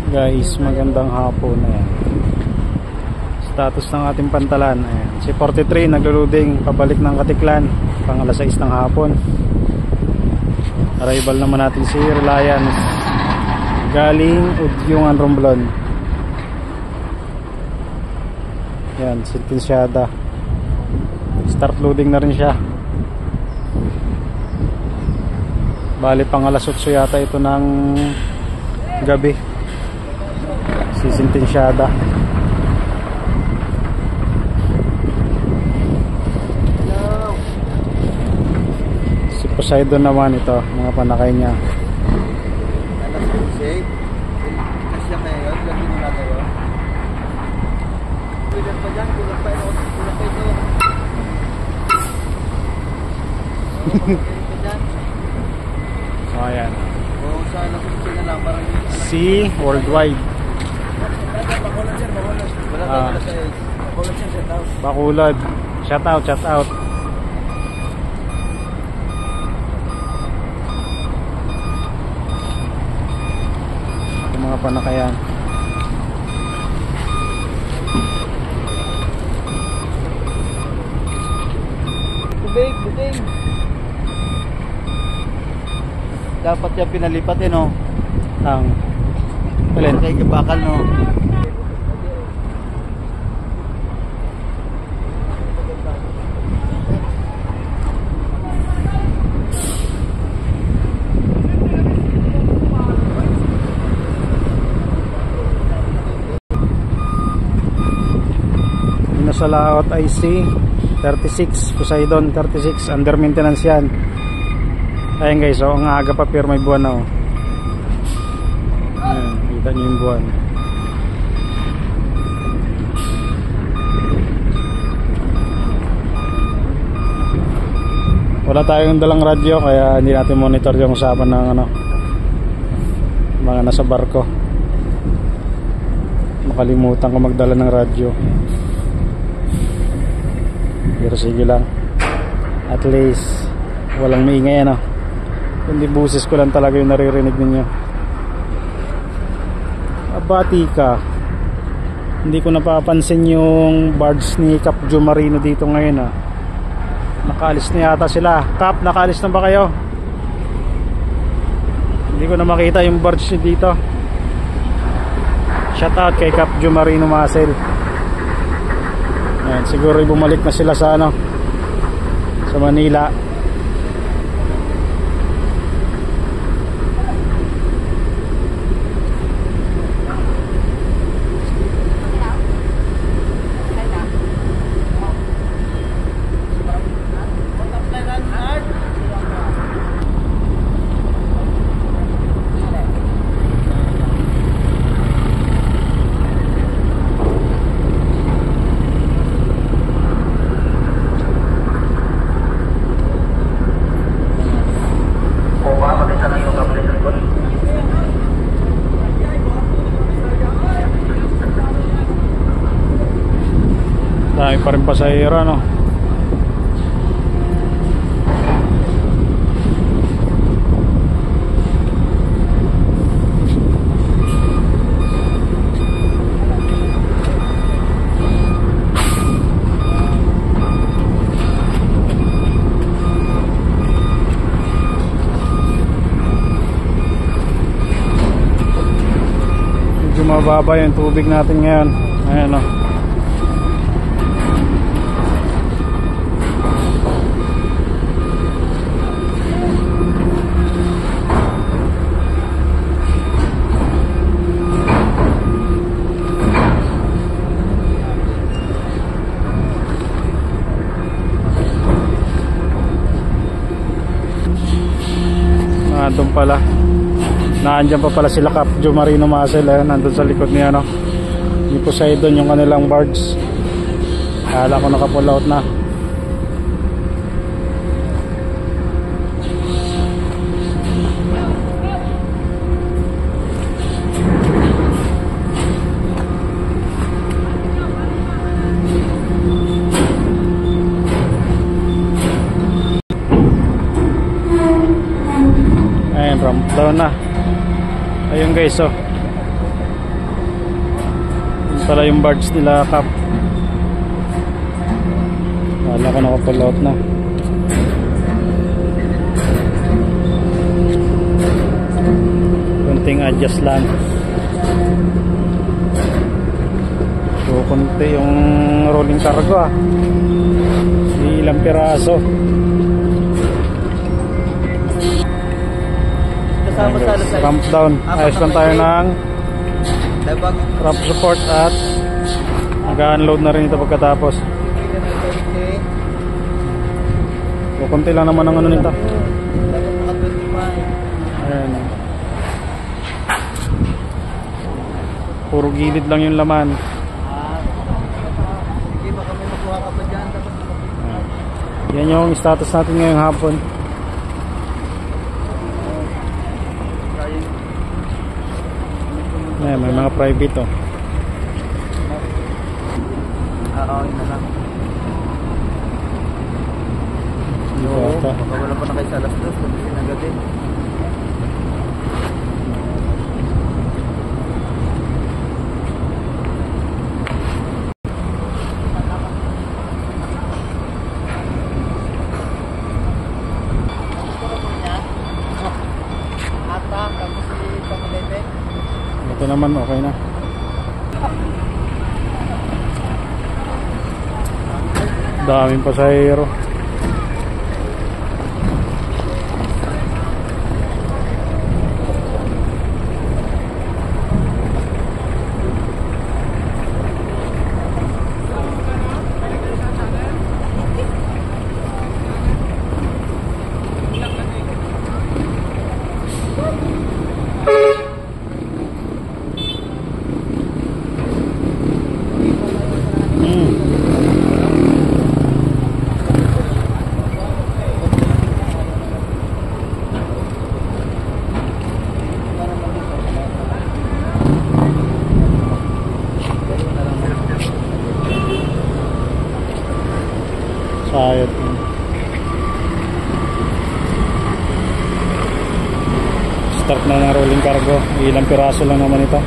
Guys, magandang hapon. Ayan. Status ng ating pantalan. Ayan. Si 43 naglo-loading pabalik ng Katiklan pang alas 6 ng hapon. Arrival naman natin si Reliance galing Udyungan Romblon. Ayan, sentensyada. Start loading na rin siya. Bali pang alas 8 yata ito ng gabi. Si sentensyada. Si Poseidon naman ito, mga panakay niya. So ayan. Si Worldwide. Bakulod. Shout out. Yung mga panakayan. Bubig. Dapat yung pinalipat no. Ang alin kay bakal no. Sa layout IC 36 Poseidon 36 under maintenance yan. Ayan guys, ang aga pa pero may buwan na oh. Ayan, kita nyo yung buwan. Wala tayong dalang radyo kaya hindi natin monitor yung usapan ng mga nasa barko. Makalimutan ko magdala ng radyo. Pero sige lang, at least walang maingay kundi buses ko lang talaga yung naririnig ninyo. Abati ka. Hindi ko napapansin yung barge ni Cap Joe Marino dito ngayon Nakaalis na yata sila. Cap, nakaalis na ba kayo? Hindi ko na makita yung barge dito. Shout out kay Cap Joe Marino Muscle. Ayan, siguro bumalik na sila sa sa Manila. Dahil pa rin pasahero medyo mababa yung tubig natin ngayon. Ayan doon pala. Naandyan pa pala sila Cap Joe Marino Muscle. Nandun sa likod niya ni Poseidon yung kanilang barge. Kala ko naka-pull out na. Ramp down na. Ayun guys, pala yung barge nila Cap. Wala ko nakapull out na. Kunting adjust lang. So kunti yung rolling cargo ilang piraso. Ramp down. Ayos lang tayo ng ramp support at mag-unload na rin ito pagkatapos. So kunti lang naman ang ano nito. Ayan. Puro gilid lang yung laman. Yan yung status natin ngayong hapon. Ayan, may mga private oh. Yun na lang. Wala pa na kayo sa alas 2 kasi sinagatin. Ito naman okay na. Daming pasahero. Sayot. Start na ng rolling cargo. Ilang piraso lang naman ito.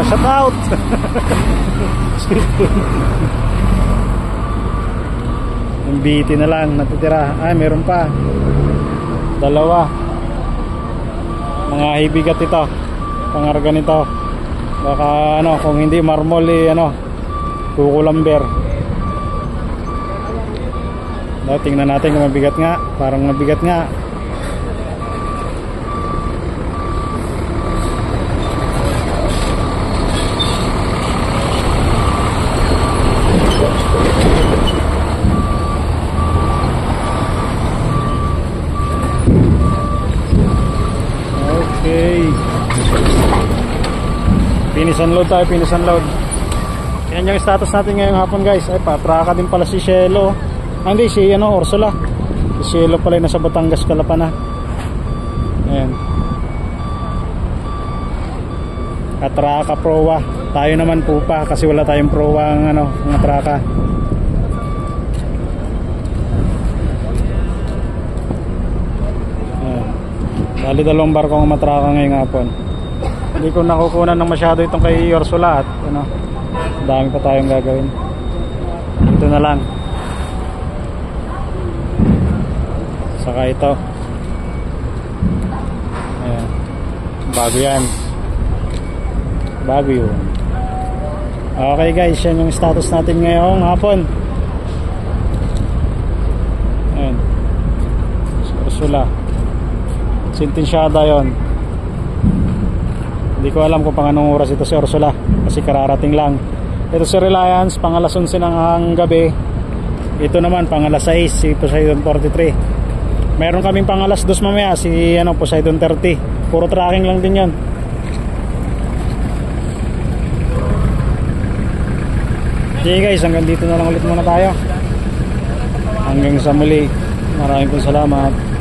Shout out. Yung BT na lang natitira. Ay meron pa. Dalawa. Mga hibigat ito. Pangarga nito. Baka ano kung hindi marmol kukulamber. Tingnan natin kung mabigat nga. Parang mabigat nga. Okay. Finish unload tayo, finish unload. Yan yung status natin ngayong hapon guys. Ay patraka din pala si Cielo. Hindi si Ursula. Si Cielo pala nasa Batangas Calapan na. Ayan. Katraka prowa. Tayo naman pupa kasi wala tayong prowa ang mga traka. Bali dalawang barko ang matraka ngayong hapon. Hindi ko nakukunan ng masyado itong kay Ursula at dami pa tayong gagawin. Ito na lang. Saka ito. Ayan. Bago yan. Bago yun. Okay guys, yan yung status natin ngayong hapon. Ayan. Ursula. Sentensyada yon. Hindi ko alam kung pang anong oras ito si Ursula kasi kararating lang. Ito si Reliance, pang alas 11 ng gabi. Ito naman pang alas 6, si Poseidon 43. Meron kaming pang alas 2 mamaya, si Poseidon 30. Puro tracking lang din yan. Sige guys, hanggang dito na lang ulit muna tayo. Hanggang sa muli. Maraming salamat.